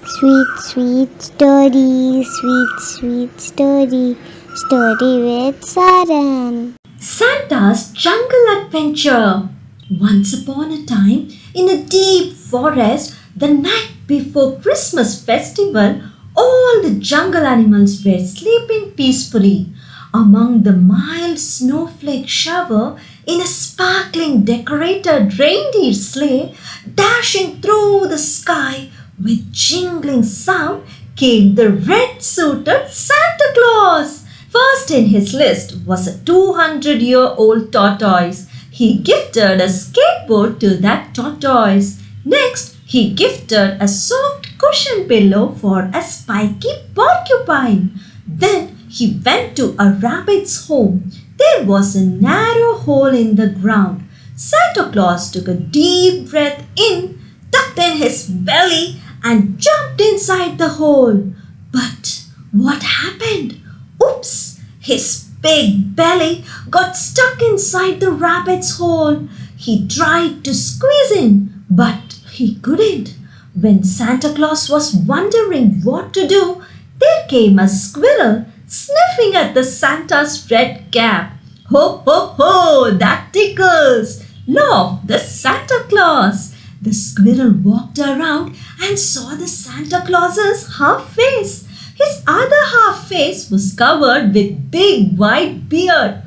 Sweet, sweet story, sweet, sweet story, story with Saran. Santa's Jungle Adventure. Once upon a time, in a deep forest, the night before Christmas festival, all the jungle animals were sleeping peacefully. Among the mild snowflake shower, in a sparkling decorated reindeer sleigh, dashing through the sky with jingling sound, came the red-suited Santa Claus. First in his list was a 200-year-old tortoise. He gifted a skateboard to that tortoise. Next, he gifted a soft cushion pillow for a spiky porcupine. Then he went to a rabbit's home. There was a narrow hole in the ground. Santa Claus took a deep breath in, tucked in his belly, and jumped inside the hole. But what happened? Oops! His big belly got stuck inside the rabbit's hole. He tried to squeeze in, but he couldn't. When Santa Claus was wondering what to do, there came a squirrel sniffing at the Santa's red cap. Ho, ho, ho! That tickles! Laughed the Santa Claus. The squirrel walked around and saw the Santa Claus's half face. His other half face was covered with big white beard.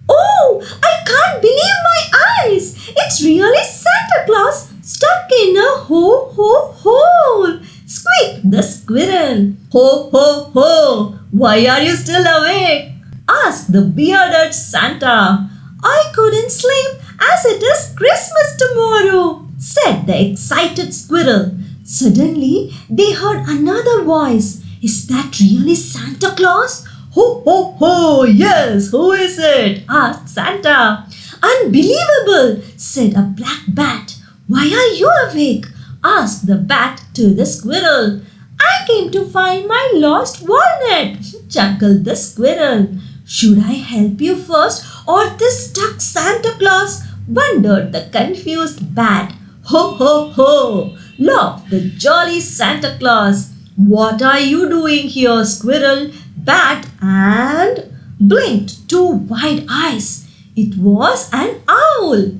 Oh, I can't believe my eyes! It's really Santa Claus stuck in a hole! Squeaked the squirrel. Ho, ho, ho! Why are you still awake? Asked the bearded Santa. I couldn't sleep as it is Christmas tomorrow, said the excited squirrel. Suddenly, they heard another voice. Is that really Santa Claus? Ho, ho, ho! Yes, who is it? Asked Santa. Unbelievable, said a black bat. Why are you awake? Asked the bat to the squirrel. I came to find my lost walnut, chuckled the squirrel. Should I help you first or this stuck Santa Claus? Wondered the confused bat. Ho, ho, ho! Laughed the jolly Santa Claus. What are you doing here, squirrel, bat, and blinked two wide eyes. It was an owl.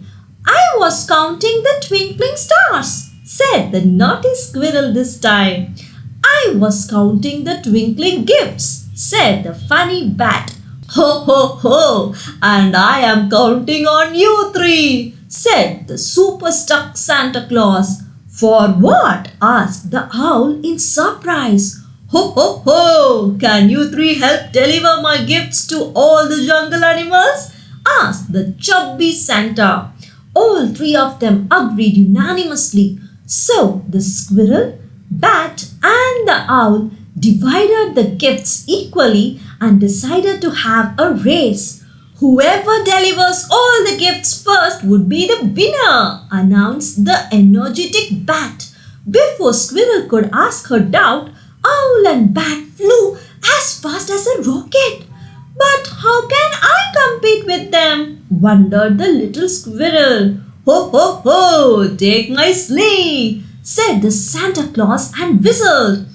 I was counting the twinkling stars, said the naughty squirrel this time. I was counting the twinkling gifts, said the funny bat. Ho, ho, ho! And I am counting on you three, said the super stuck Santa Claus. For what? Asked the owl in surprise. Ho, ho, ho! Can you three help deliver my gifts to all the jungle animals? Asked the chubby Santa. All three of them agreed unanimously. So the squirrel, bat, and the owl divided the gifts equally and decided to have a race. Whoever delivers all the gifts first would be the winner, announced the energetic bat. Before Squirrel could ask her doubt, Owl and Bat flew as fast as a rocket. But how can I compete with them? Wondered the little squirrel. Ho, ho, ho! Take my sleigh, said the Santa Claus and whistled.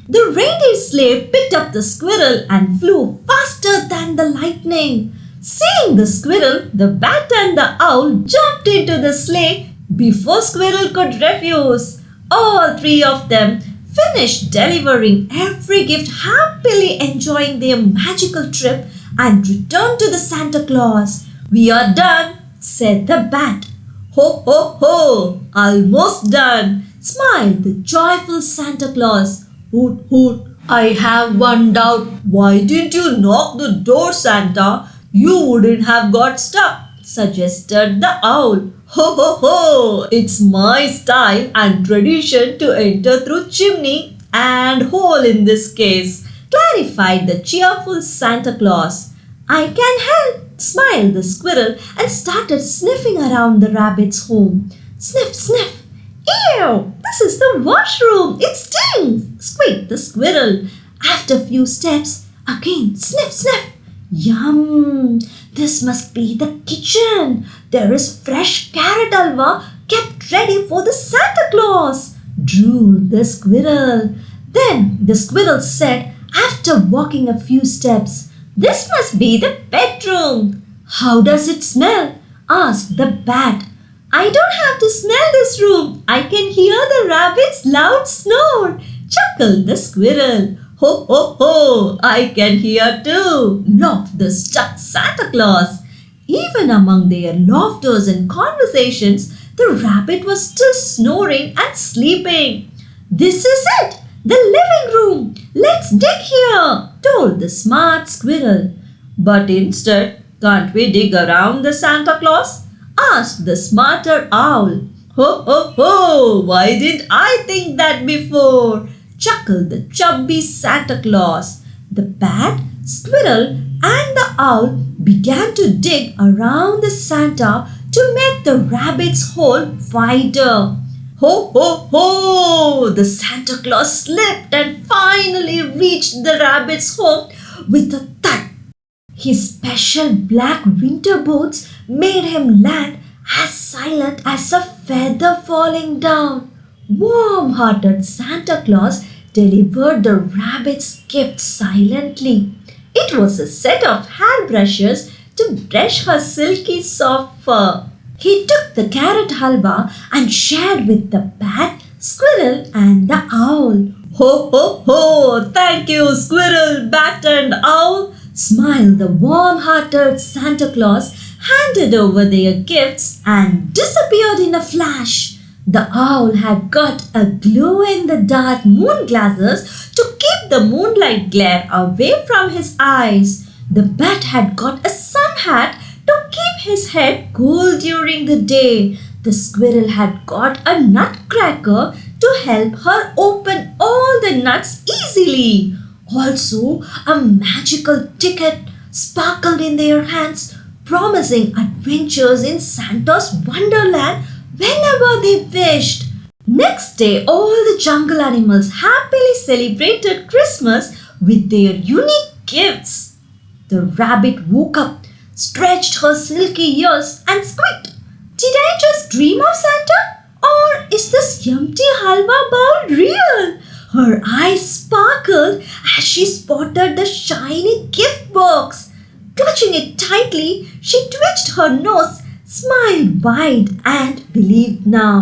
The reindeer sleigh picked up the squirrel and flew faster than the lightning. Seeing the squirrel, the bat and the owl jumped into the sleigh before Squirrel could refuse. All three of them finished delivering every gift, happily enjoying their magical trip, and returned to the Santa Claus. We are done, said the bat. Ho, ho, ho! Almost done, smiled the joyful Santa Claus. Hoot, hoot! I have one doubt. Why didn't you knock the door, Santa? You wouldn't have got stuck, suggested the owl. Ho, ho, ho! It's my style and tradition to enter through chimney and hole in this case, clarified the cheerful Santa Claus. I can help, smiled the squirrel and started sniffing around the rabbit's home. Sniff, sniff! Ew! This is the washroom! It stinks! Squeaked the squirrel. After a few steps, again sniff, sniff! Yum! This must be the kitchen. There is fresh carrot halwa kept ready for the Santa Claus. drawled the squirrel. Then the squirrel said, after walking a few steps, "This must be the bedroom." "How does it smell?" asked the bat. "I don't have to smell this room. I can hear the rabbit's loud snore," chuckled the squirrel. "Ho, ho, ho! I can hear too," laughed the stuck Santa Claus. Even among their laughters and conversations, the rabbit was still snoring and sleeping. "This is it, the living room. Let's dig here," told the smart squirrel. "But instead, can't we dig around the Santa Claus?" asked the smarter owl. "Ho, ho, ho! Why didn't I think that before?" chuckled the chubby Santa Claus. The bat, squirrel, and the owl began to dig around the Santa to make the rabbit's hole wider. "Ho, ho, ho!" The Santa Claus slipped and finally reached the rabbit's home with a thud. His special black winter boots made him land as silent as a feather falling down. Warm-hearted Santa Claus delivered the rabbit's gift silently. It was a set of hairbrushes to brush her silky soft fur. He took the carrot halwa and shared with the bat, squirrel, and the owl. "Ho, ho, ho! Thank you, squirrel, bat, and owl!" smiled the warm-hearted Santa Claus, handed over their gifts, and disappeared in a flash. The owl had got a glow-in-the-dark moon glasses to keep the moonlight glare away from his eyes. The bat had got a sun hat to keep his head cool during the day. The squirrel had got a nutcracker to help her open all the nuts easily. Also, a magical ticket sparkled in their hands, promising adventures in Santa's wonderland whenever they wished. Next day, all the jungle animals happily celebrated Christmas with their unique gifts. The rabbit woke up, stretched her silky ears, and squeaked, "Did I just dream of Santa? Or is this empty halwa bowl real?" Her eyes sparkled as she spotted the shiny gift box. Clutching it tightly, she twitched her nose, smiled wide, and believed now.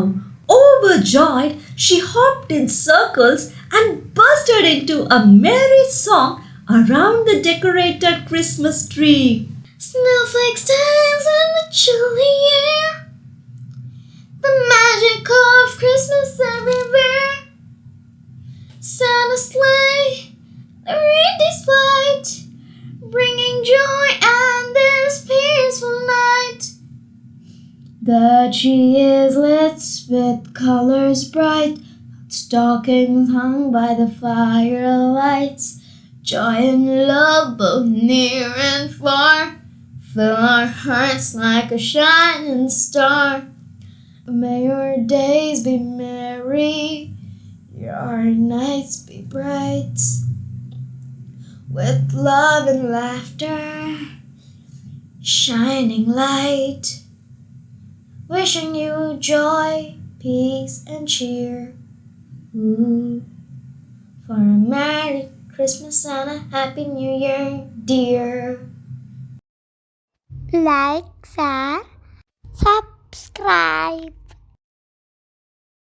Overjoyed, she hopped in circles and bursted into a merry song around the decorated Christmas tree. Snowflakes dance in the chilly air, the magic of Christmas everywhere. Santa's sleigh, the reindeer's flight, bringing joy and this peaceful night. The tree is lit with colors bright, stockings hung by the firelights. Joy and love both near and far fill our hearts like a shining star. May your days be merry, your nights be bright, with love and laughter, shining light. Wishing you joy, peace, and cheer. Ooh, for a Merry Christmas and a Happy New Year, dear. Like, share, subscribe.